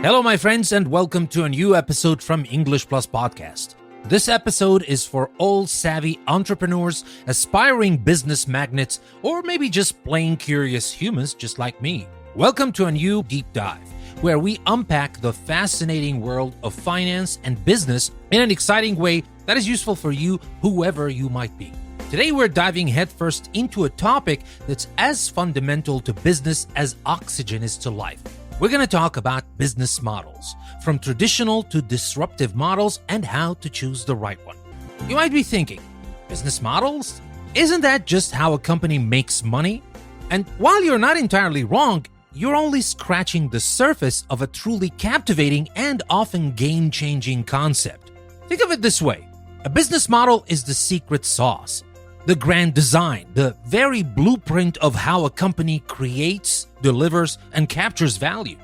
Hello, my friends, and welcome to a new episode from English Plus Podcast. This episode is for all savvy entrepreneurs, aspiring business magnates, or maybe just plain curious humans just like me. Welcome to a new deep dive, where we unpack the fascinating world of finance and business in an exciting way that is useful for you, whoever you might be. Today, we're diving headfirst into a topic that's as fundamental to business as oxygen is to life. We're going to talk about business models, from traditional to disruptive models, and how to choose the right one. You might be thinking, business models? Isn't that just how a company makes money? And while you're not entirely wrong, you're only scratching the surface of a truly captivating and often game-changing concept. Think of it this way. A business model is the secret sauce, the grand design, the very blueprint of how a company creates, delivers, and captures value.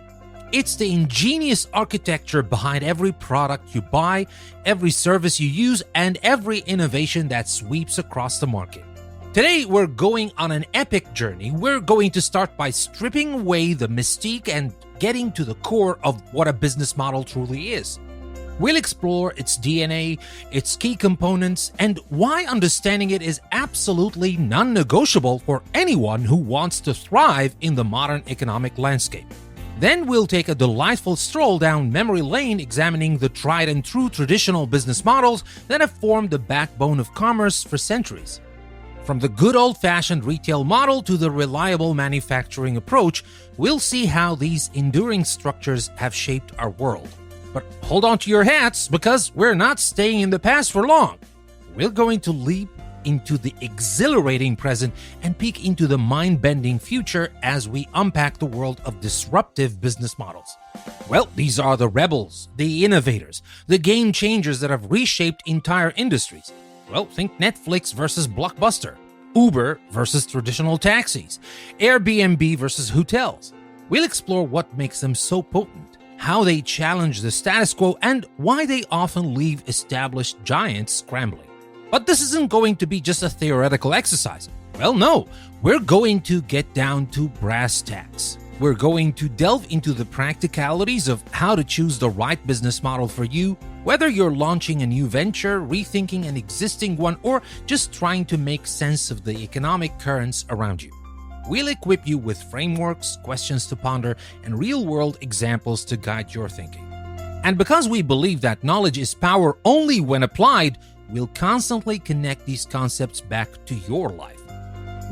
It's the ingenious architecture behind every product you buy, every service you use, and every innovation that sweeps across the market. Today, we're going on an epic journey. We're going to start by stripping away the mystique and getting to the core of what a business model truly is. We'll explore its DNA, its key components, and why understanding it is absolutely non-negotiable for anyone who wants to thrive in the modern economic landscape. Then we'll take a delightful stroll down memory lane examining the tried and true traditional business models that have formed the backbone of commerce for centuries. From the good old-fashioned retail model to the reliable manufacturing approach, we'll see how these enduring structures have shaped our world. But hold on to your hats, because we're not staying in the past for long. We're going to leap into the exhilarating present and peek into the mind-bending future as we unpack the world of disruptive business models. Well, these are the rebels, the innovators, the game changers that have reshaped entire industries. Well, think Netflix versus Blockbuster, Uber versus traditional taxis, Airbnb versus hotels. We'll explore what makes them so potent, how they challenge the status quo, and why they often leave established giants scrambling. But this isn't going to be just a theoretical exercise. Well, no, we're going to get down to brass tacks. We're going to delve into the practicalities of how to choose the right business model for you, whether you're launching a new venture, rethinking an existing one, or just trying to make sense of the economic currents around you. We'll equip you with frameworks, questions to ponder, and real-world examples to guide your thinking. And because we believe that knowledge is power only when applied, we'll constantly connect these concepts back to your life.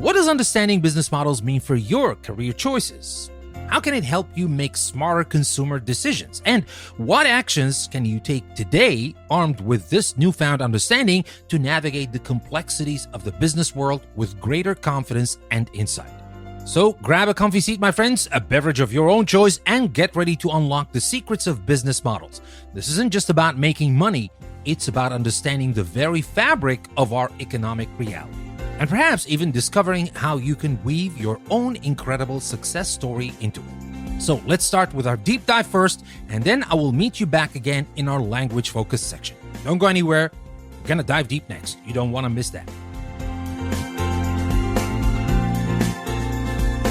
What does understanding business models mean for your career choices? How can it help you make smarter consumer decisions? And what actions can you take today, armed with this newfound understanding, to navigate the complexities of the business world with greater confidence and insight? So grab a comfy seat, my friends, a beverage of your own choice, and get ready to unlock the secrets of business models. This isn't just about making money, it's about understanding the very fabric of our economic reality. And perhaps even discovering how you can weave your own incredible success story into it. So let's start with our deep dive first, and then I will meet you back again in our language-focused section. Don't go anywhere. We're gonna dive deep next. You don't want to miss that.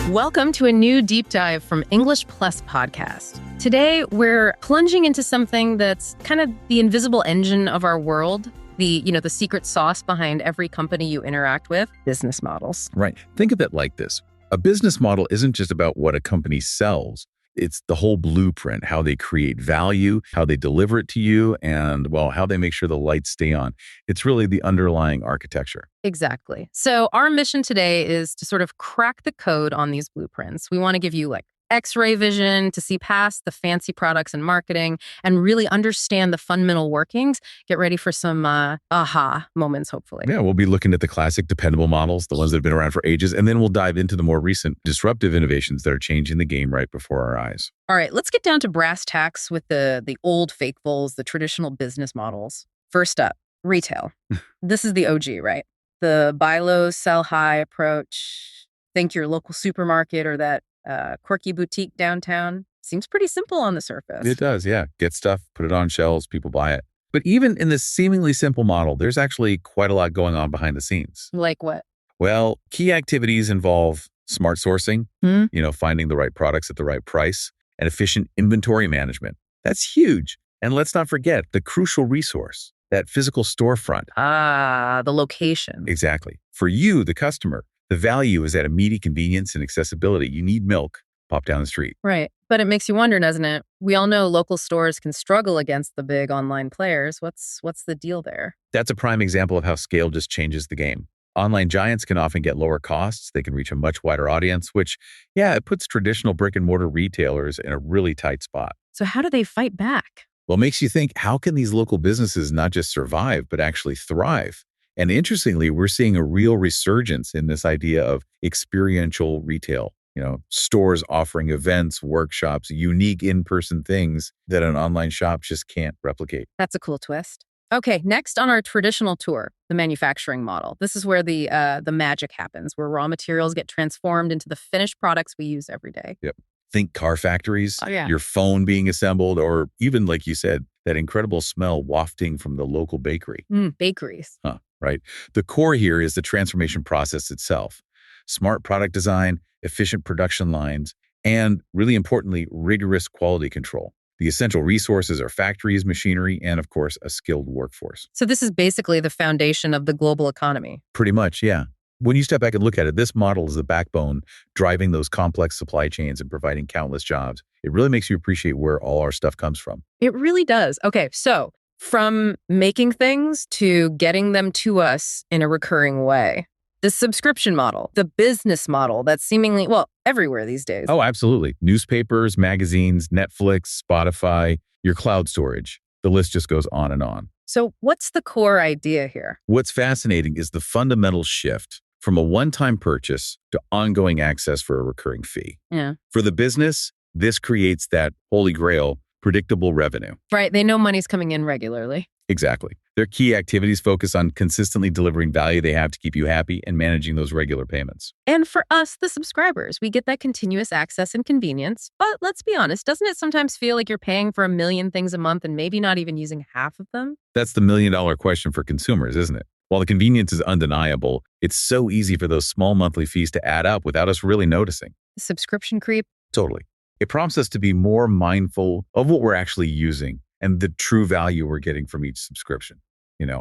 Welcome to a new deep dive from English Plus Podcast. Today, we're plunging into something that's kind of the invisible engine of our world, the secret sauce behind every company you interact with, business models. Right. Think of it like this. A business model isn't just about what a company sells. It's the whole blueprint, how they create value, how they deliver it to you, and, well, how they make sure the lights stay on. It's really the underlying architecture. Exactly. So our mission today is to sort of crack the code on these blueprints. We want to give you X-ray vision to see past the fancy products and marketing and really understand the fundamental workings. Get ready for some aha moments, hopefully. Yeah, we'll be looking at the classic dependable models, the ones that have been around for ages, and then we'll dive into the more recent disruptive innovations that are changing the game right before our eyes. All right, let's get down to brass tacks with the old faithfuls, the traditional business models. First up, retail. This is the OG, right? The buy low, sell high approach. Think your local supermarket or that quirky boutique downtown. Seems pretty simple on the surface. It does, yeah. Get stuff, put it on shelves, people buy it. But even in this seemingly simple model, there's actually quite a lot going on behind the scenes. Like what? Well, key activities involve smart sourcing, finding the right products at the right price, and efficient inventory management. That's huge. And let's not forget the crucial resource, that physical storefront. The location. Exactly. For you, the customer, the value is at immediate convenience and accessibility. You need milk, pop down the street. Right. But it makes you wonder, doesn't it? We all know local stores can struggle against the big online players. What's the deal there? That's a prime example of how scale just changes the game. Online giants can often get lower costs. They can reach a much wider audience, which, it puts traditional brick and mortar retailers in a really tight spot. So how do they fight back? Well, it makes you think, how can these local businesses not just survive, but actually thrive? And interestingly, we're seeing a real resurgence in this idea of experiential retail. Stores offering events, workshops, unique in-person things that an online shop just can't replicate. That's a cool twist. Okay, next on our traditional tour, the manufacturing model. This is where the magic happens, where raw materials get transformed into the finished products we use every day. Yep. Think car factories, Oh, yeah. your phone being assembled, or even, like you said, that incredible smell wafting from the local bakery. Bakeries. Right? The core here is the transformation process itself. Smart product design, efficient production lines, and really importantly, rigorous quality control. The essential resources are factories, machinery, and of course, a skilled workforce. So this is basically the foundation of the global economy. Pretty much, yeah. When you step back and look at it, this model is the backbone driving those complex supply chains and providing countless jobs. It really makes you appreciate where all our stuff comes from. It really does. Okay, so from making things to getting them to us in a recurring way. The subscription model, the business model that's seemingly, everywhere these days. Oh, absolutely. Newspapers, magazines, Netflix, Spotify, your cloud storage. The list just goes on and on. So what's the core idea here? What's fascinating is the fundamental shift from a one-time purchase to ongoing access for a recurring fee. Yeah. For the business, this creates that holy grail, predictable revenue. Right, they know money's coming in regularly. Exactly. Their key activities focus on consistently delivering value they have to keep you happy and managing those regular payments. And for us, the subscribers, we get that continuous access and convenience. But let's be honest, doesn't it sometimes feel like you're paying for a million things a month and maybe not even using half of them? That's the million-dollar question for consumers, isn't it? While the convenience is undeniable, it's so easy for those small monthly fees to add up without us really noticing. Subscription creep? Totally. It prompts us to be more mindful of what we're actually using and the true value we're getting from each subscription.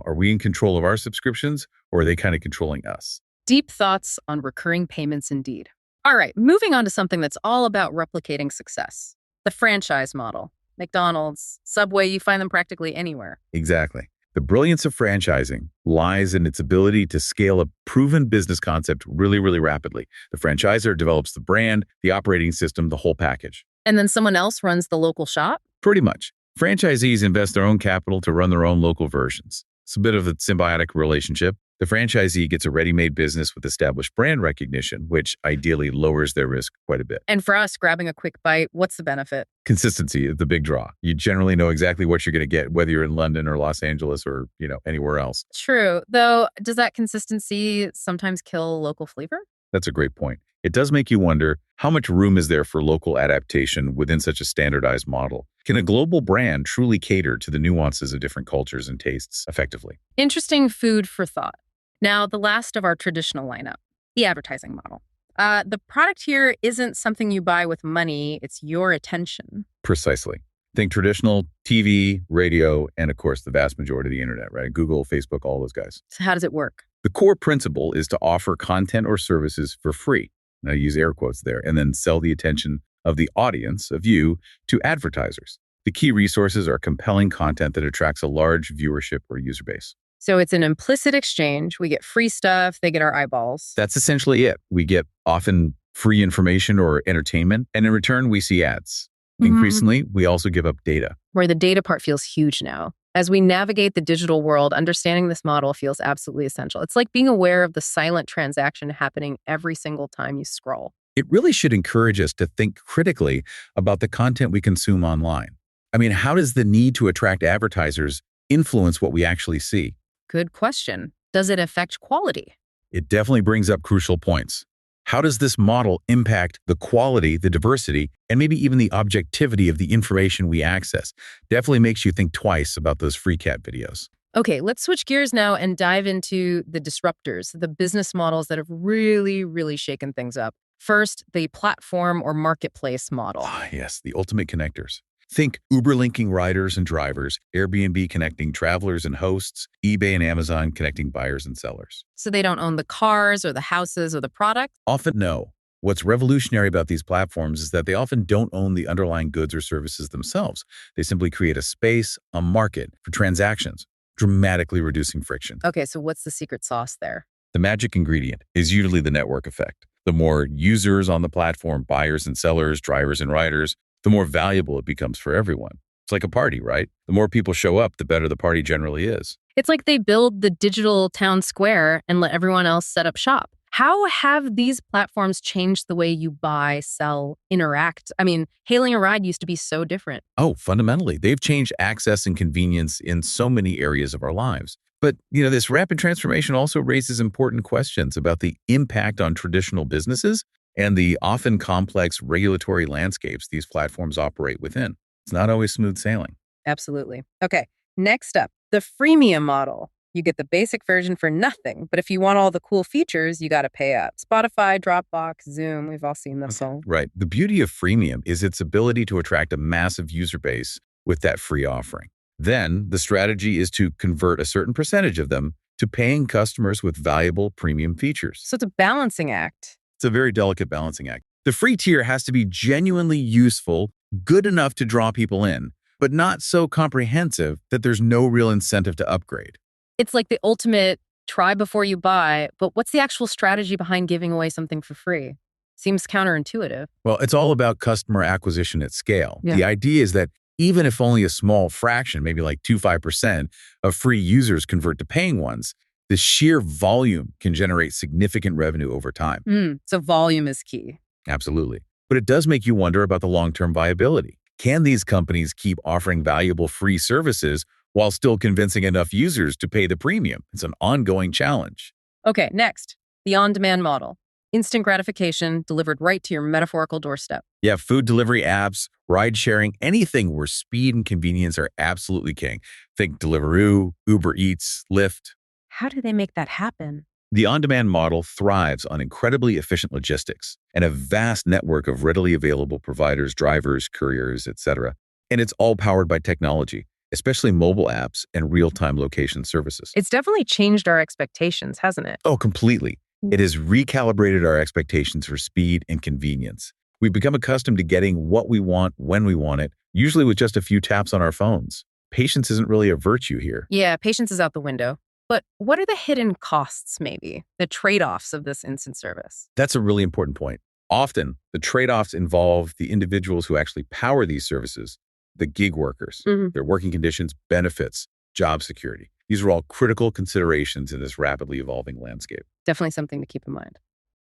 Are we in control of our subscriptions, or are they kind of controlling us? Deep thoughts on recurring payments indeed. All right, moving on to something that's all about replicating success. The franchise model. McDonald's, Subway, you find them practically anywhere. Exactly. The brilliance of franchising lies in its ability to scale a proven business concept really, really rapidly. The franchisor develops the brand, the operating system, the whole package. And then someone else runs the local shop? Pretty much. Franchisees invest their own capital to run their own local versions. It's a bit of a symbiotic relationship. The franchisee gets a ready-made business with established brand recognition, which ideally lowers their risk quite a bit. And for us, grabbing a quick bite, what's the benefit? Consistency is the big draw. You generally know exactly what you're going to get, whether you're in London or Los Angeles or, anywhere else. True. Though, does that consistency sometimes kill local flavor? That's a great point. It does make you wonder, how much room is there for local adaptation within such a standardized model? Can a global brand truly cater to the nuances of different cultures and tastes effectively? Interesting food for thought. Now, the last of our traditional lineup, the advertising model. The product here isn't something you buy with money, it's your attention. Precisely. Think traditional TV, radio, and of course, the vast majority of the internet, right? Google, Facebook, all those guys. So how does it work? The core principle is to offer content or services for free. And I use air quotes there, and then sell the attention of the audience, of you, to advertisers. The key resources are compelling content that attracts a large viewership or user base. So it's an implicit exchange. We get free stuff, they get our eyeballs. That's essentially it. We get often free information or entertainment, and in return, we see ads. Increasingly, we also give up data. Where the data part feels huge now. As we navigate the digital world, understanding this model feels absolutely essential. It's like being aware of the silent transaction happening every single time you scroll. It really should encourage us to think critically about the content we consume online. I mean, how does the need to attract advertisers influence what we actually see? Good question. Does it affect quality? It definitely brings up crucial points. How does this model impact the quality, the diversity, and maybe even the objectivity of the information we access? Definitely makes you think twice about those free cat videos. Okay, let's switch gears now and dive into the disruptors, the business models that have really, really shaken things up. First, the platform or marketplace model. Ah, yes, the ultimate connectors. Think Uber linking riders and drivers, Airbnb connecting travelers and hosts, eBay and Amazon connecting buyers and sellers. So they don't own the cars or the houses or the product? Often, no. What's revolutionary about these platforms is that they often don't own the underlying goods or services themselves. They simply create a space, a market for transactions, dramatically reducing friction. Okay, so what's the secret sauce there? The magic ingredient is usually the network effect. The more users on the platform, buyers and sellers, drivers and riders, the more valuable it becomes for everyone. It's like a party, right? The more people show up, the better the party generally is. It's like they build the digital town square and let everyone else set up shop. How have these platforms changed the way you buy, sell, interact? I mean, hailing a ride used to be so different. Oh, fundamentally, they've changed access and convenience in so many areas of our lives. But, this rapid transformation also raises important questions about the impact on traditional businesses and the often complex regulatory landscapes these platforms operate within. It's not always smooth sailing. Absolutely. Okay, next up, the freemium model. You get the basic version for nothing, but if you want all the cool features, you got to pay up. Spotify, Dropbox, Zoom, we've all seen this all. Right. The beauty of freemium is its ability to attract a massive user base with that free offering. Then the strategy is to convert a certain percentage of them to paying customers with valuable premium features. So it's a balancing act. It's a very delicate balancing act. The free tier has to be genuinely useful, good enough to draw people in, but not so comprehensive that there's no real incentive to upgrade. It's like the ultimate try before you buy, but what's the actual strategy behind giving away something for free? Seems counterintuitive. Well, it's all about customer acquisition at scale. Yeah. The idea is that even if only a small fraction, maybe like 2-5% of free users convert to paying ones, the sheer volume can generate significant revenue over time. So volume is key. Absolutely. But it does make you wonder about the long-term viability. Can these companies keep offering valuable free services while still convincing enough users to pay the premium? It's an ongoing challenge. Okay, next, the on-demand model. Instant gratification delivered right to your metaphorical doorstep. Yeah, food delivery apps, ride sharing, anything where speed and convenience are absolutely king. Think Deliveroo, Uber Eats, Lyft. How do they make that happen? The on-demand model thrives on incredibly efficient logistics and a vast network of readily available providers, drivers, couriers, etc. And it's all powered by technology, especially mobile apps and real-time location services. It's definitely changed our expectations, hasn't it? Oh, completely. It has recalibrated our expectations for speed and convenience. We've become accustomed to getting what we want when we want it, usually with just a few taps on our phones. Patience isn't really a virtue here. Yeah, patience is out the window. But what are the hidden costs, maybe? The trade-offs of this instant service? That's a really important point. Often, the trade-offs involve the individuals who actually power these services, the gig workers, their working conditions, benefits, job security. These are all critical considerations in this rapidly evolving landscape. Definitely something to keep in mind.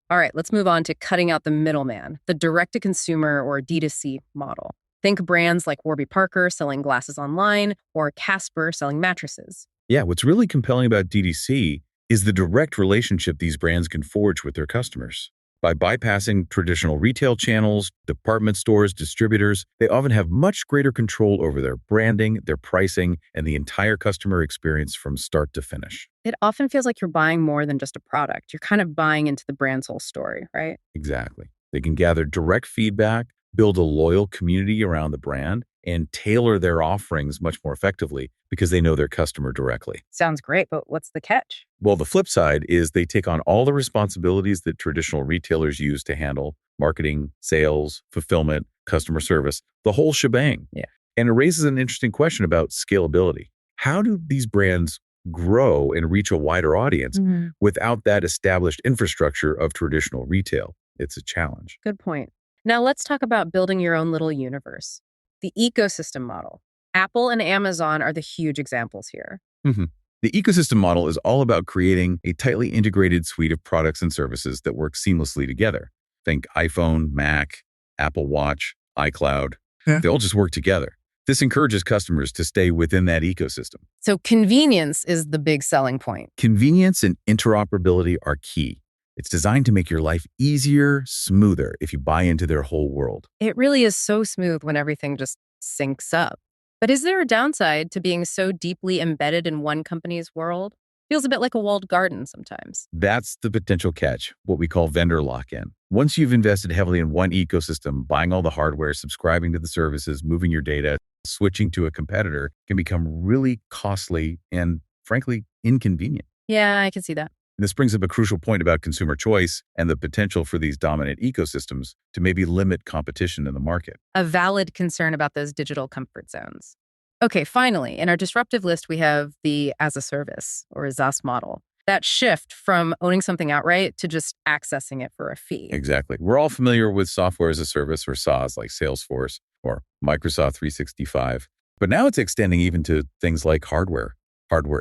All right, let's move on to cutting out the middleman, the direct-to-consumer or D2C model. Think brands like Warby Parker selling glasses online or Casper selling mattresses. Yeah, what's really compelling about DTC is the direct relationship these brands can forge with their customers. By bypassing traditional retail channels, department stores, distributors, they often have much greater control over their branding, their pricing, and the entire customer experience from start to finish. It often feels like you're buying more than just a product. You're kind of buying into the brand's whole story, right? Exactly. They can gather direct feedback, build a loyal community around the brand, and tailor their offerings much more effectively because they know their customer directly. Sounds great, but what's the catch? Well, the flip side is they take on all the responsibilities that traditional retailers use to handle marketing, sales, fulfillment, customer service, the whole shebang. Yeah. And it raises an interesting question about scalability. How do these brands grow and reach a wider audience without that established infrastructure of traditional retail? It's a challenge. Good point. Now let's talk about building your own little universe. The ecosystem model. Apple and Amazon are the huge examples here. The ecosystem model is all about creating a tightly integrated suite of products and services that work seamlessly together. Think iPhone, Mac, Apple Watch, iCloud. They all just work together. This encourages customers to stay within that ecosystem. So convenience is the big selling point. Convenience and interoperability are key. It's designed to make your life easier, smoother if you buy into their whole world. It really is so smooth when everything just syncs up. But is there a downside to being so deeply embedded in one company's world? Feels a bit like a walled garden sometimes. That's the potential catch, what we call vendor lock-in. Once you've invested heavily in one ecosystem, buying all the hardware, subscribing to the services, moving your data, switching to a competitor can become really costly and, frankly, inconvenient. Yeah, I can see that. This brings up a crucial point about consumer choice and the potential for these dominant ecosystems to maybe limit competition in the market. A valid concern about those digital comfort zones. Okay, finally, in our disruptive list, we have the as a service or a SaaS model. That shift from owning something outright to just accessing it for a fee. Exactly. We're all familiar with software as a service or SaaS like Salesforce or Microsoft 365. But now it's extending even to things like hardware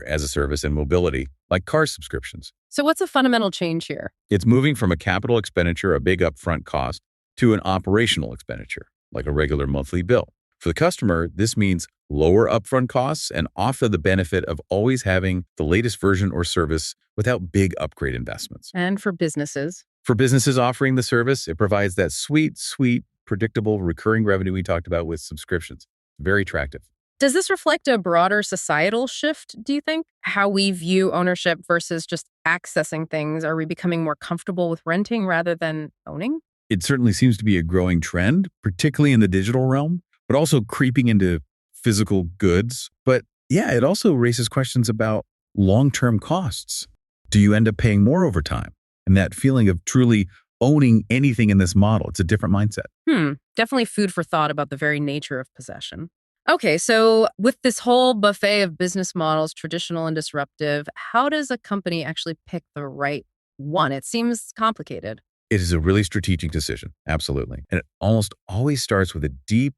as a service, and mobility, like car subscriptions. So what's a fundamental change here? It's moving from a capital expenditure, a big upfront cost, to an operational expenditure, like a regular monthly bill. For the customer, this means lower upfront costs and often the benefit of always having the latest version or service without big upgrade investments. And for businesses? For businesses offering the service, it provides that sweet, predictable, recurring revenue we talked about with subscriptions. Very attractive. Does this reflect a broader societal shift, do you think? How we view ownership versus just accessing things? Are we becoming more comfortable with renting rather than owning? It certainly seems to be a growing trend, particularly in the digital realm, but also creeping into physical goods. But yeah, it also raises questions about long-term costs. Do you end up paying more over time? And that feeling of truly owning anything in this model, it's a different mindset. Definitely food for thought about the very nature of possession. Okay, so with this whole buffet of business models, traditional and disruptive, how does a company actually pick the right one? It seems complicated. It is a really strategic decision, absolutely. And it almost always starts with a deep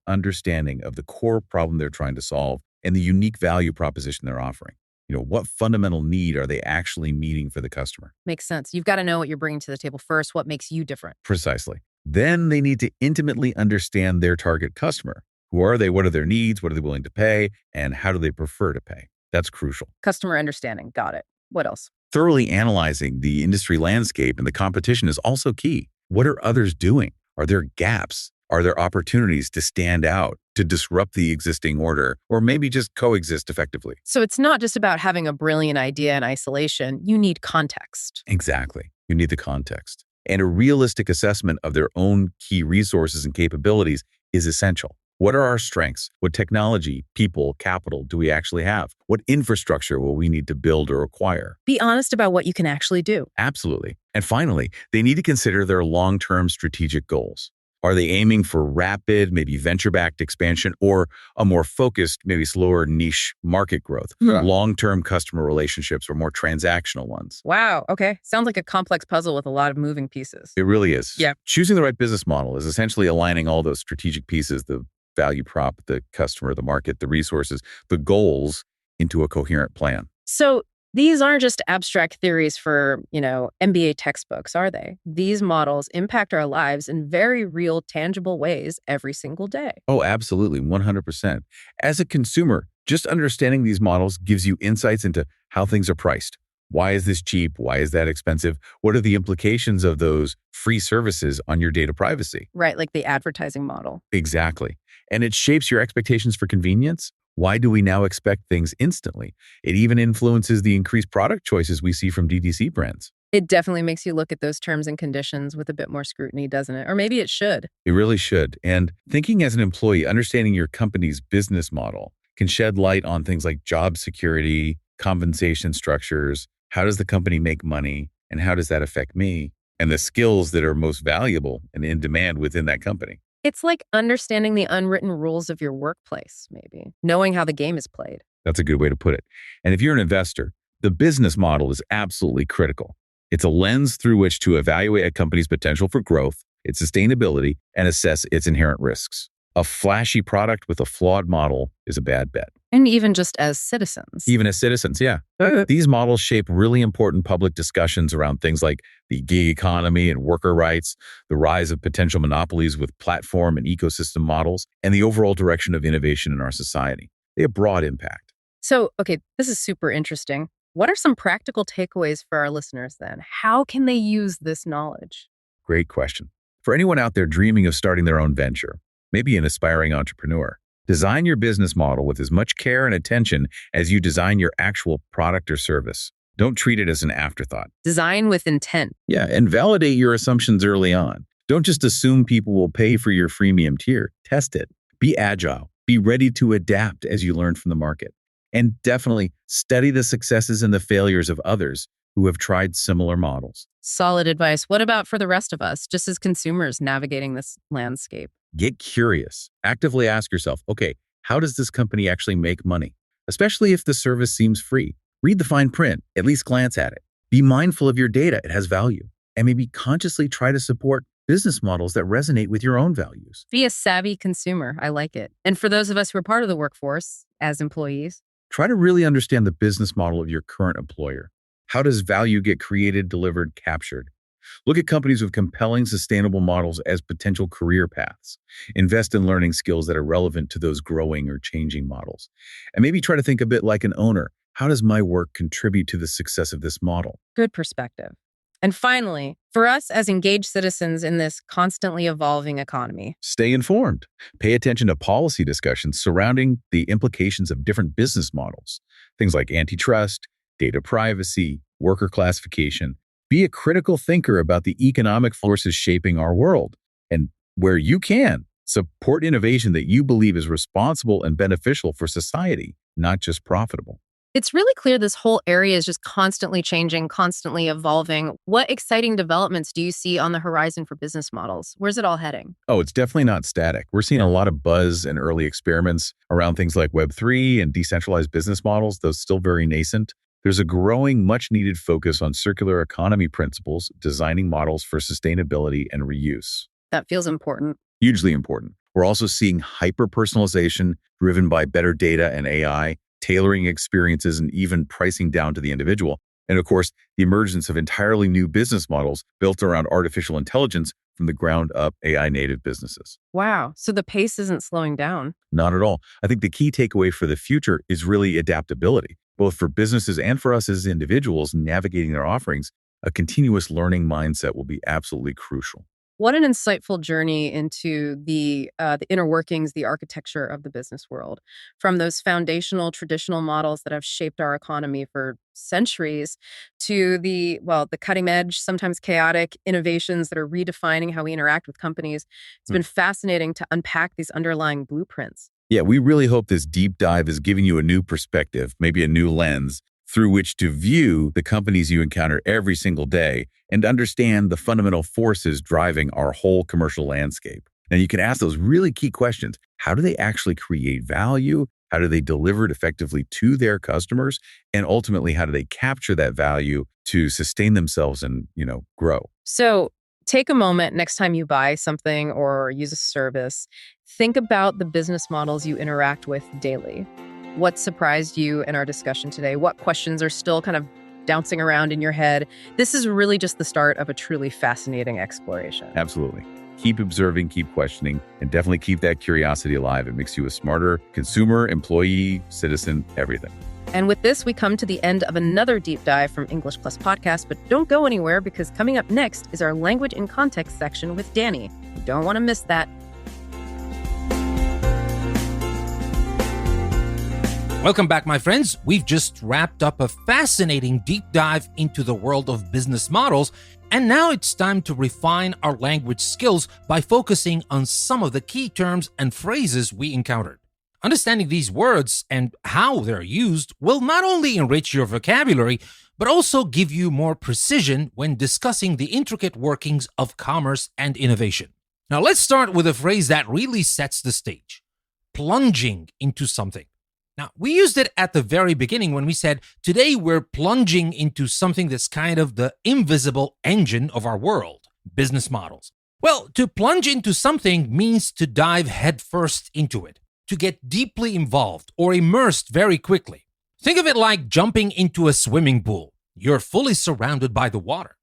understanding of the core problem they're trying to solve and the unique value proposition they're offering. What fundamental need are they actually meeting for the customer? Makes sense. You've got to know what you're bringing to the table first, what makes you different. Precisely. Then they need to intimately understand their target customer. Who are they? What are their needs? What are they willing to pay? And how do they prefer to pay? That's crucial. Customer understanding. Got it. What else? Thoroughly analyzing the industry landscape and the competition is also key. What are others doing? Are there gaps? Are there opportunities to stand out, to disrupt the existing order, or maybe just coexist effectively? So it's not just about having a brilliant idea in isolation. You need context. Exactly. You need the context. And a realistic assessment of their own key resources and capabilities is essential. What are our strengths? What technology, people, capital do we actually have? What infrastructure will we need to build or acquire? Be honest about what you can actually do. Absolutely. And finally, they need to consider their long-term strategic goals. Are they aiming for rapid, maybe venture-backed expansion, or a more focused, maybe slower niche market growth? Long-term customer relationships or more transactional ones? Wow. Okay. Sounds like a complex puzzle with a lot of moving pieces. It really is. Yeah. Choosing the right business model is essentially aligning all those strategic pieces, the value prop, the customer, the market, the resources, the goals into a coherent plan. So these aren't just abstract theories for, MBA textbooks, are they? These models impact our lives in very real, tangible ways every single day. Oh, absolutely. 100%. As a consumer, just understanding these models gives you insights into how things are priced. Why is this cheap? Why is that expensive? What are the implications of those free services on your data privacy? Right, like the advertising model. Exactly. And it shapes your expectations for convenience. Why do we now expect things instantly? It even influences the increased product choices we see from DTC brands. It definitely makes you look at those terms and conditions with a bit more scrutiny, doesn't it? Or maybe it should. It really should. And thinking as an employee, understanding your company's business model can shed light on things like job security, compensation structures, how does the company make money, and how does that affect me, and the skills that are most valuable and in demand within that company. It's like understanding the unwritten rules of your workplace, maybe, knowing how the game is played. That's a good way to put it. And if you're an investor, the business model is absolutely critical. It's a lens through which to evaluate a company's potential for growth, its sustainability, and assess its inherent risks. A flashy product with a flawed model is a bad bet. And even just as citizens. Even as citizens, yeah. These models shape really important public discussions around things like the gig economy and worker rights, the rise of potential monopolies with platform and ecosystem models, and the overall direction of innovation in our society. They have broad impact. So, okay, this is super interesting. What are some practical takeaways for our listeners then? How can they use this knowledge? Great question. For anyone out there dreaming of starting their own venture, maybe an aspiring entrepreneur, design your business model with as much care and attention as you design your actual product or service. Don't treat it as an afterthought. Design with intent. Yeah, and validate your assumptions early on. Don't just assume people will pay for your freemium tier. Test it. Be agile. Be ready to adapt as you learn from the market. And definitely study the successes and the failures of others who have tried similar models. Solid advice. What about for the rest of us, just as consumers navigating this landscape? Get curious. Actively ask yourself, okay, how does this company actually make money? Especially if the service seems free. Read the fine print, at least glance at it. Be mindful of your data, it has value. And maybe consciously try to support business models that resonate with your own values. Be a savvy consumer. I like it. And for those of us who are part of the workforce as employees, Try to really understand the business model of your current employer. How does value get created, delivered, captured? Look at companies with compelling, sustainable models as potential career paths. Invest in learning skills that are relevant to those growing or changing models. And maybe try to think a bit like an owner. How does my work contribute to the success of this model? good perspective. And finally, for us as engaged citizens in this constantly evolving economy, Stay informed. Pay attention to policy discussions surrounding the implications of different business models. Things like antitrust, data privacy, worker classification. Be a critical thinker about the economic forces shaping our world. And where you can, support innovation that you believe is responsible and beneficial for society, not just profitable. it's really clear this whole area is just constantly changing, constantly evolving. What exciting developments do you see on the horizon for business models? Where's it all heading? Oh, it's definitely not static. We're seeing a lot of buzz and early experiments around things like Web3 and decentralized business models, though still very nascent. There's a growing, much needed focus on circular economy principles, designing models for sustainability and reuse. That feels important. Hugely important. We're also seeing hyper-personalization driven by better data and AI, tailoring experiences and even pricing down to the individual. And of course, the emergence of entirely new business models built around artificial intelligence from the ground up AI native businesses. Wow. So the pace isn't slowing down. Not at all. I think the key takeaway for the future is really adaptability, both for businesses and for us as individuals navigating their offerings. A continuous learning mindset will be absolutely crucial. What an insightful journey into the inner workings, the architecture of the business world, from those foundational traditional models that have shaped our economy for centuries to the cutting edge, sometimes chaotic innovations that are redefining how we interact with companies. It's been fascinating to unpack these underlying blueprints. Yeah, we really hope this deep dive is giving you a new perspective, maybe a new lens through which to view the companies you encounter every single day and understand the fundamental forces driving our whole commercial landscape. Now, you can ask those really key questions. How do they actually create value? How do they deliver it effectively to their customers? And ultimately, how do they capture that value to sustain themselves and, grow? So take a moment next time you buy something or use a service. Think about the business models you interact with daily. What surprised you in our discussion today? What questions are still kind of bouncing around in your head? This is really just the start of a truly fascinating exploration. Absolutely. Keep observing, keep questioning, and definitely keep that curiosity alive. It makes you a smarter consumer, employee, citizen, everything. And with this, we come to the end of another deep dive from English Plus Podcast, but don't go anywhere because coming up next is our Language in Context section with Danny. You don't want to miss that. Welcome back, my friends. We've just wrapped up a fascinating deep dive into the world of business models, and now it's time to refine our language skills by focusing on some of the key terms and phrases we encountered. Understanding these words and how they're used will not only enrich your vocabulary, but also give you more precision when discussing the intricate workings of commerce and innovation. Now, let's start with a phrase that really sets the stage: plunging into something. Now, we used it at the very beginning when we said, today we're plunging into something that's kind of the invisible engine of our world, business models. Well, to plunge into something means to dive headfirst into it, to get deeply involved or immersed very quickly. Think of it like jumping into a swimming pool. You're fully surrounded by the water.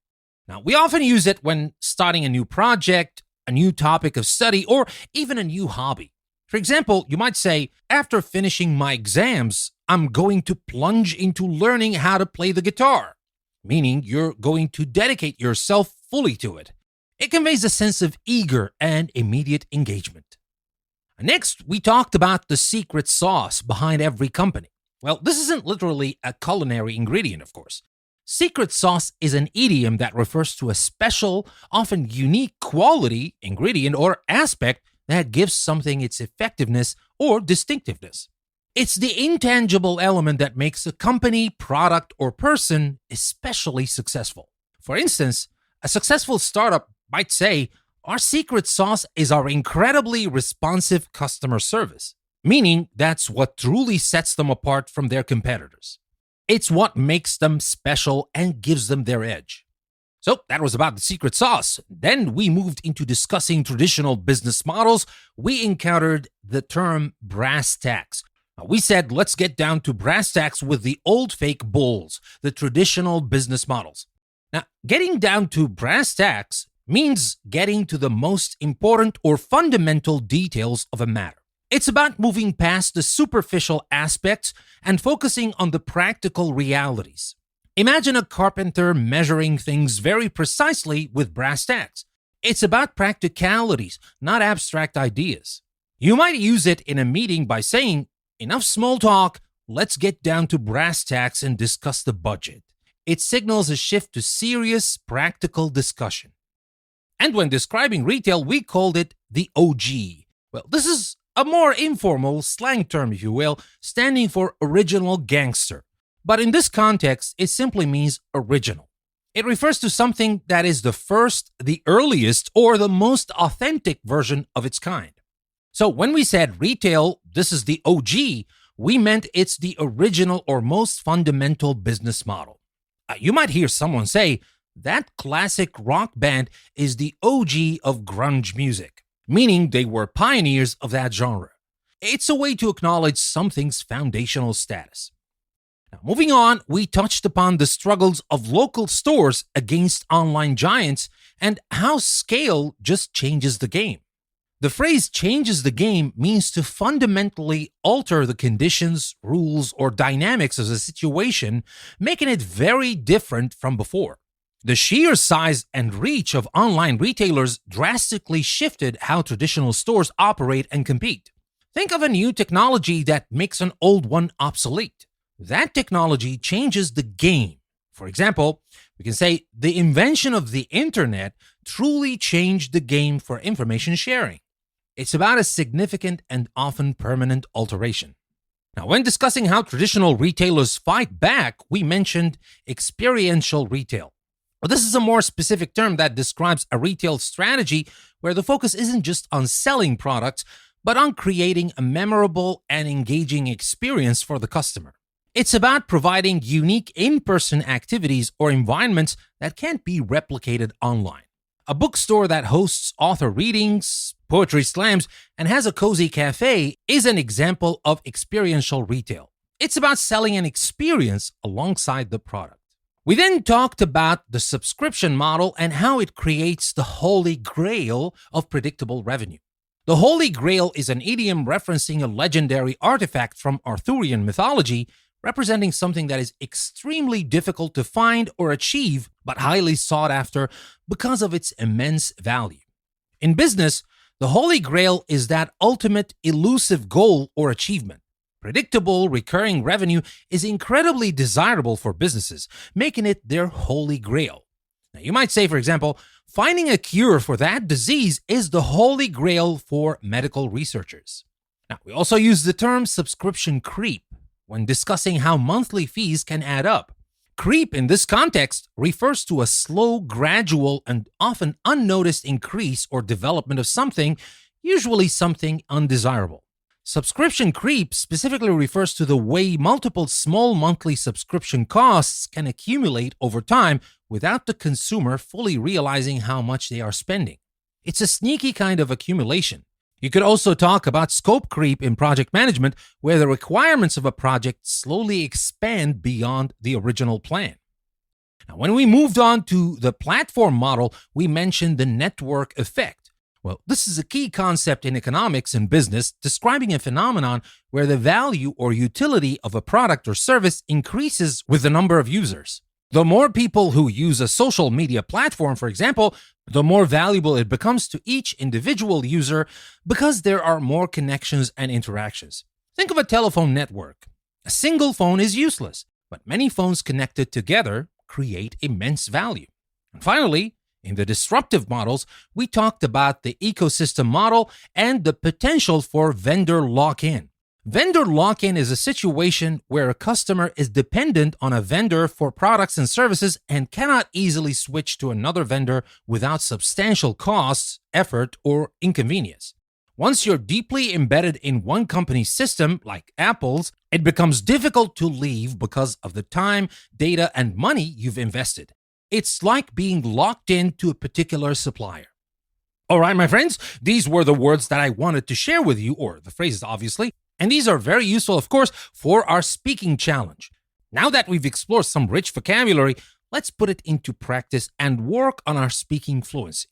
Now, we often use it when starting a new project, a new topic of study, or even a new hobby. For example, you might say, after finishing my exams, I'm going to plunge into learning how to play the guitar, meaning you're going to dedicate yourself fully to it. It conveys a sense of eager and immediate engagement. Next, we talked about the secret sauce behind every company. Well, this isn't literally a culinary ingredient, of course. Secret sauce is an idiom that refers to a special, often unique quality, ingredient, or aspect that gives something its effectiveness or distinctiveness. It's the intangible element that makes a company, product, or person especially successful. For instance, a successful startup might say, "Our secret sauce is our incredibly responsive customer service," meaning that's what truly sets them apart from their competitors. It's what makes them special and gives them their edge. So that was about the secret sauce. Then we moved into discussing traditional business models. We encountered the term brass tacks. Now, we said, let's get down to brass tacks with the old fake bulls, the traditional business models. Now, getting down to brass tacks means getting to the most important or fundamental details of a matter. It's about moving past the superficial aspects and focusing on the practical realities. Imagine a carpenter measuring things very precisely with brass tacks. It's about practicalities, not abstract ideas. You might use it in a meeting by saying, "Enough small talk, let's get down to brass tacks and discuss the budget." It signals a shift to serious, practical discussion. And when describing retail, we called it the OG. Well, this is a more informal slang term, if you will, standing for original gangster. But in this context, it simply means original. It refers to something that is the first, the earliest, or the most authentic version of its kind. So when we said retail, this is the OG, we meant it's the original or most fundamental business model. You might hear someone say, that classic rock band is the OG of grunge music, meaning they were pioneers of that genre. It's a way to acknowledge something's foundational status. Now, moving on, we touched upon the struggles of local stores against online giants and how scale just changes the game. The phrase changes the game means to fundamentally alter the conditions, rules, or dynamics of a situation, making it very different from before. The sheer size and reach of online retailers drastically shifted how traditional stores operate and compete. Think of a new technology that makes an old one obsolete. That technology changes the game. For example, we can say the invention of the internet truly changed the game for information sharing. It's about a significant and often permanent alteration. Now, when discussing how traditional retailers fight back, we mentioned experiential retail. Well, this is a more specific term that describes a retail strategy where the focus isn't just on selling products, but on creating a memorable and engaging experience for the customer. It's about providing unique in-person activities or environments that can't be replicated online. A bookstore that hosts author readings, poetry slams, and has a cozy cafe is an example of experiential retail. It's about selling an experience alongside the product. We then talked about the subscription model and how it creates the holy grail of predictable revenue. The Holy Grail is an idiom referencing a legendary artifact from Arthurian mythology, representing something that is extremely difficult to find or achieve, but highly sought after because of its immense value. In business, the Holy Grail is that ultimate elusive goal or achievement. Predictable, recurring revenue is incredibly desirable for businesses, making it their Holy Grail. Now, you might say, for example, finding a cure for that disease is the Holy Grail for medical researchers. Now, we also use the term subscription creep when discussing how monthly fees can add up. Creep in this context refers to a slow, gradual, and often unnoticed increase or development of something, usually something undesirable. Subscription creep specifically refers to the way multiple small monthly subscription costs can accumulate over time without the consumer fully realizing how much they are spending. It's a sneaky kind of accumulation. You could also talk about scope creep in project management, where the requirements of a project slowly expand beyond the original plan. Now, when we moved on to the platform model, we mentioned the network effect. Well, this is a key concept in economics and business, describing a phenomenon where the value or utility of a product or service increases with the number of users. The more people who use a social media platform, for example, the more valuable it becomes to each individual user because there are more connections and interactions. Think of a telephone network. A single phone is useless, but many phones connected together create immense value. And finally, in the disruptive models, we talked about the ecosystem model and the potential for vendor lock-in. Vendor lock-in is a situation where a customer is dependent on a vendor for products and services and cannot easily switch to another vendor without substantial costs, effort, or inconvenience. Once you're deeply embedded in one company's system, like Apple's, it becomes difficult to leave because of the time, data, and money you've invested. It's like being locked into a particular supplier. All right, my friends, these were the words that I wanted to share with you, or the phrases, obviously. And these are very useful, of course, for our speaking challenge. Now that we've explored some rich vocabulary, let's put it into practice and work on our speaking fluency.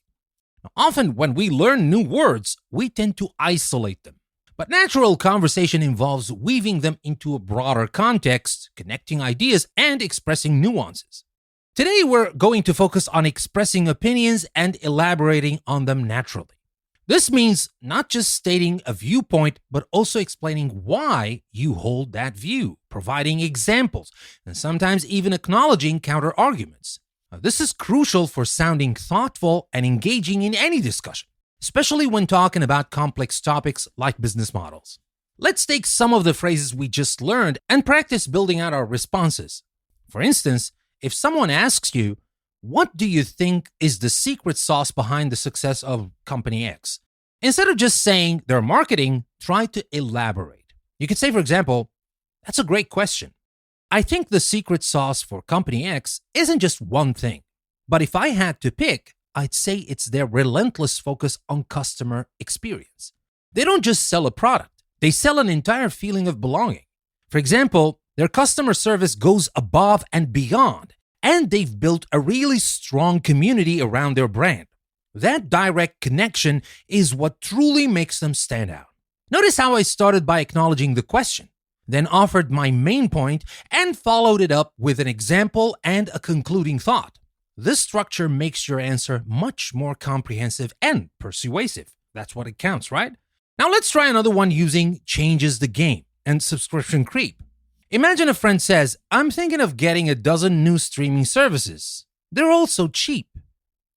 Now, often when we learn new words, we tend to isolate them. But natural conversation involves weaving them into a broader context, connecting ideas, and expressing nuances. Today, we're going to focus on expressing opinions and elaborating on them naturally. This means not just stating a viewpoint, but also explaining why you hold that view, providing examples, and sometimes even acknowledging counter-arguments. Now, this is crucial for sounding thoughtful and engaging in any discussion, especially when talking about complex topics like business models. Let's take some of the phrases we just learned and practice building out our responses. For instance, if someone asks you, "What do you think is the secret sauce behind the success of Company X?" Instead of just saying their marketing, try to elaborate. You could say, for example, "That's a great question. I think the secret sauce for Company X isn't just one thing, but if I had to pick, I'd say it's their relentless focus on customer experience. They don't just sell a product, they sell an entire feeling of belonging. For example, their customer service goes above and beyond, and they've built a really strong community around their brand. That direct connection is what truly makes them stand out." Notice how I started by acknowledging the question, then offered my main point and followed it up with an example and a concluding thought. This structure makes your answer much more comprehensive and persuasive. That's what it counts, right? Now let's try another one using changes the game and subscription creep. Imagine a friend says, "I'm thinking of getting a dozen new streaming services. They're all so cheap."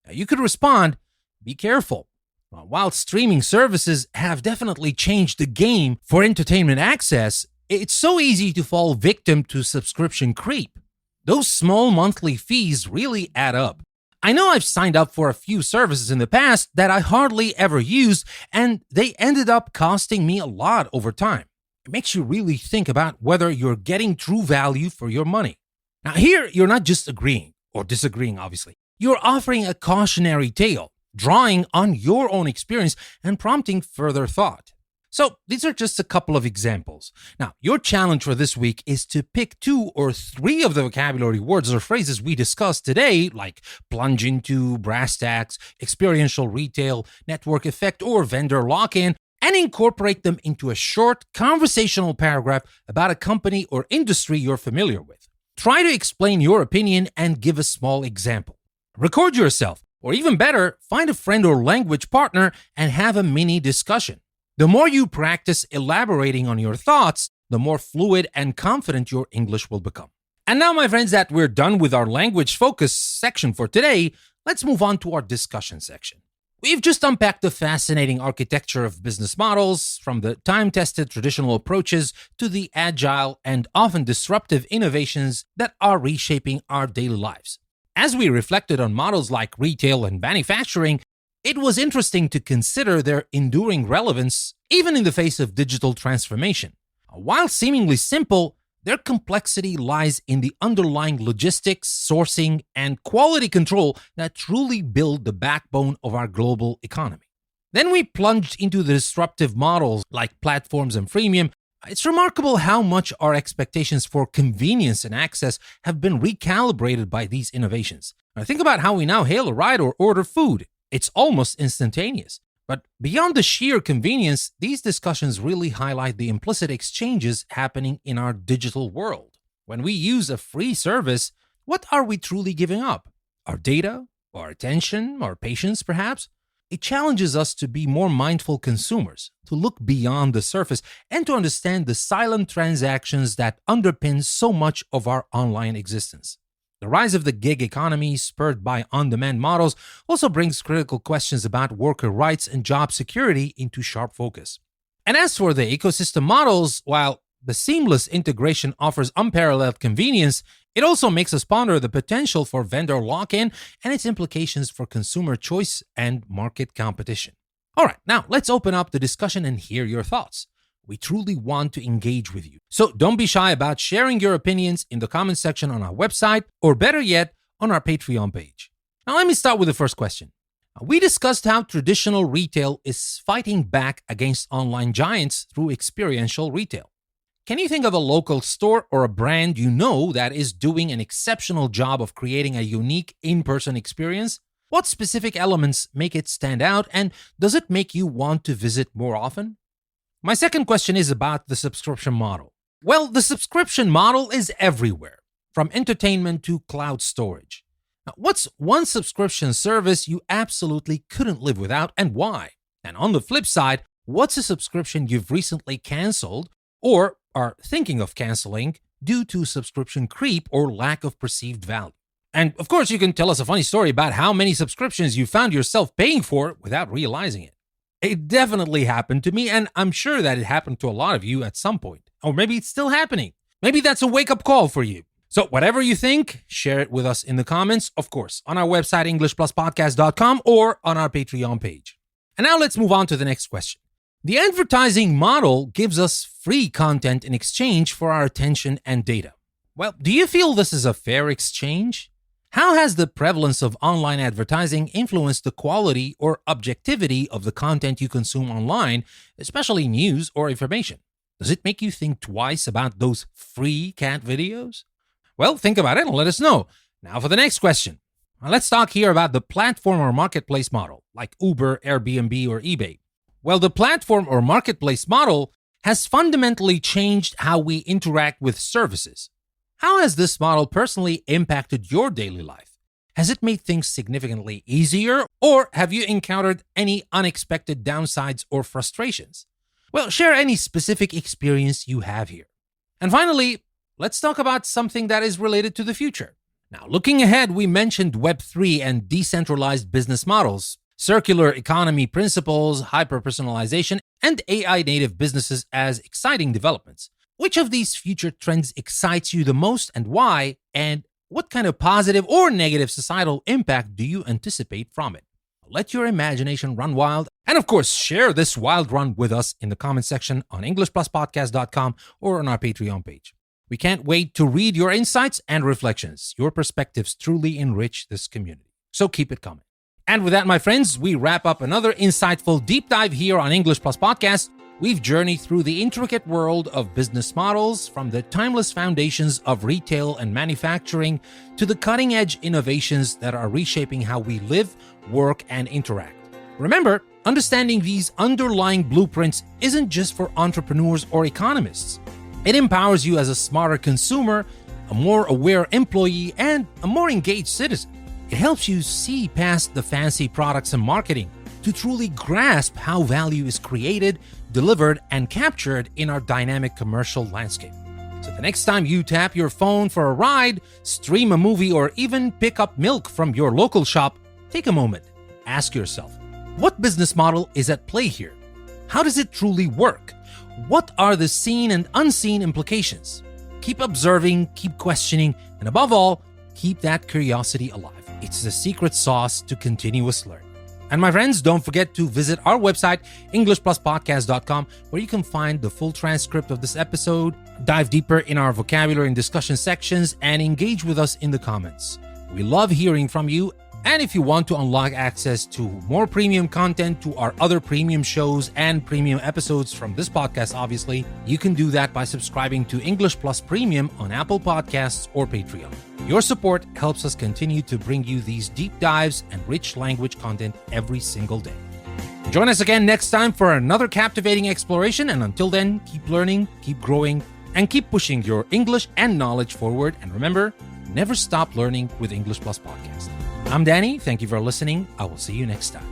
Now, you could respond, "Be careful. While streaming services have definitely changed the game for entertainment access, it's so easy to fall victim to subscription creep. Those small monthly fees really add up. I know I've signed up for a few services in the past that I hardly ever used, and they ended up costing me a lot over time." It makes you really think about whether you're getting true value for your money. Now here, you're not just agreeing, or disagreeing obviously. You're offering a cautionary tale, drawing on your own experience and prompting further thought. So these are just a couple of examples. Now, your challenge for this week is to pick 2 or 3 of the vocabulary words or phrases we discussed today, like plunge into, brass tacks, experiential retail, network effect, or vendor lock-in, and incorporate them into a short conversational paragraph about a company or industry you're familiar with. Try to explain your opinion and give a small example. Record yourself, or even better, find a friend or language partner and have a mini discussion. The more you practice elaborating on your thoughts, the more fluid and confident your English will become. And now, my friends, that we're done with our language focus section for today, let's move on to our discussion section. We've just unpacked the fascinating architecture of business models, from the time-tested traditional approaches to the agile and often disruptive innovations that are reshaping our daily lives. As we reflected on models like retail and manufacturing, it was interesting to consider their enduring relevance even in the face of digital transformation. While seemingly simple, their complexity lies in the underlying logistics, sourcing, and quality control that truly build the backbone of our global economy. Then we plunged into the disruptive models like platforms and freemium. It's remarkable how much our expectations for convenience and access have been recalibrated by these innovations. Now, think about how we now hail a ride or order food. It's almost instantaneous. But beyond the sheer convenience, these discussions really highlight the implicit exchanges happening in our digital world. When we use a free service, what are we truly giving up? Our data? Our attention? Our patience, perhaps? It challenges us to be more mindful consumers, to look beyond the surface, and to understand the silent transactions that underpin so much of our online existence. The rise of the gig economy, spurred by on-demand models, also brings critical questions about worker rights and job security into sharp focus. And as for the ecosystem models, while the seamless integration offers unparalleled convenience, it also makes us ponder the potential for vendor lock-in and its implications for consumer choice and market competition. All right, now let's open up the discussion and hear your thoughts. We truly want to engage with you. So don't be shy about sharing your opinions in the comment section on our website, or better yet, on our Patreon page. Now let me start with the first question. We discussed how traditional retail is fighting back against online giants through experiential retail. Can you think of a local store or a brand you know that is doing an exceptional job of creating a unique in-person experience? What specific elements make it stand out, and does it make you want to visit more often? My second question is about the subscription model. Well, the subscription model is everywhere, from entertainment to cloud storage. Now, what's one subscription service you absolutely couldn't live without, and why? And on the flip side, what's a subscription you've recently canceled or are thinking of canceling due to subscription creep or lack of perceived value? And of course, you can tell us a funny story about how many subscriptions you found yourself paying for without realizing it. It definitely happened to me, and I'm sure that it happened to a lot of you at some point. Or maybe it's still happening. Maybe that's a wake-up call for you. So whatever you think, share it with us in the comments, of course, on our website, EnglishPlusPodcast.com, or on our Patreon page. And now let's move on to the next question. The advertising model gives us free content in exchange for our attention and data. Well, do you feel this is a fair exchange? How has the prevalence of online advertising influenced the quality or objectivity of the content you consume online, especially news or information? Does it make you think twice about those free cat videos? Well, think about it and let us know. Now for the next question. Now let's talk here about the platform or marketplace model, like Uber, Airbnb, or eBay. Well, the platform or marketplace model has fundamentally changed how we interact with services. How has this model personally impacted your daily life? Has it made things significantly easier, or have you encountered any unexpected downsides or frustrations? Well, share any specific experience you have here. And finally, let's talk about something that is related to the future. Now, looking ahead, we mentioned Web3 and decentralized business models, circular economy principles, hyper-personalization, and AI-native businesses as exciting developments. Which of these future trends excites you the most, and why? And what kind of positive or negative societal impact do you anticipate from it? Let your imagination run wild. And of course, share this wild run with us in the comment section on EnglishPlusPodcast.com or on our Patreon page. We can't wait to read your insights and reflections. Your perspectives truly enrich this community. So keep it coming. And with that, my friends, we wrap up another insightful deep dive here on English Plus Podcast. We've journeyed through the intricate world of business models, from the timeless foundations of retail and manufacturing to the cutting-edge innovations that are reshaping how we live, work, and interact. Remember, understanding these underlying blueprints isn't just for entrepreneurs or economists. It empowers you as a smarter consumer, a more aware employee, and a more engaged citizen. It helps you see past the fancy products and marketing to truly grasp how value is created, delivered, and captured in our dynamic commercial landscape. So the next time you tap your phone for a ride, stream a movie, or even pick up milk from your local shop, take a moment. Ask yourself, what business model is at play here? How does it truly work? What are the seen and unseen implications? Keep observing, keep questioning, and above all, keep that curiosity alive. It's the secret sauce to continuous learning. And my friends, don't forget to visit our website, EnglishPlusPodcast.com, where you can find the full transcript of this episode, dive deeper in our vocabulary and discussion sections, and engage with us in the comments. We love hearing from you. And if you want to unlock access to more premium content, to our other premium shows and premium episodes from this podcast, obviously, you can do that by subscribing to English Plus Premium on Apple Podcasts or Patreon. Your support helps us continue to bring you these deep dives and rich language content every single day. Join us again next time for another captivating exploration, and until then, keep learning, keep growing, and keep pushing your English and knowledge forward. And remember, never stop learning with English Plus Podcast. I'm Danny. Thank you for listening. I will see you next time.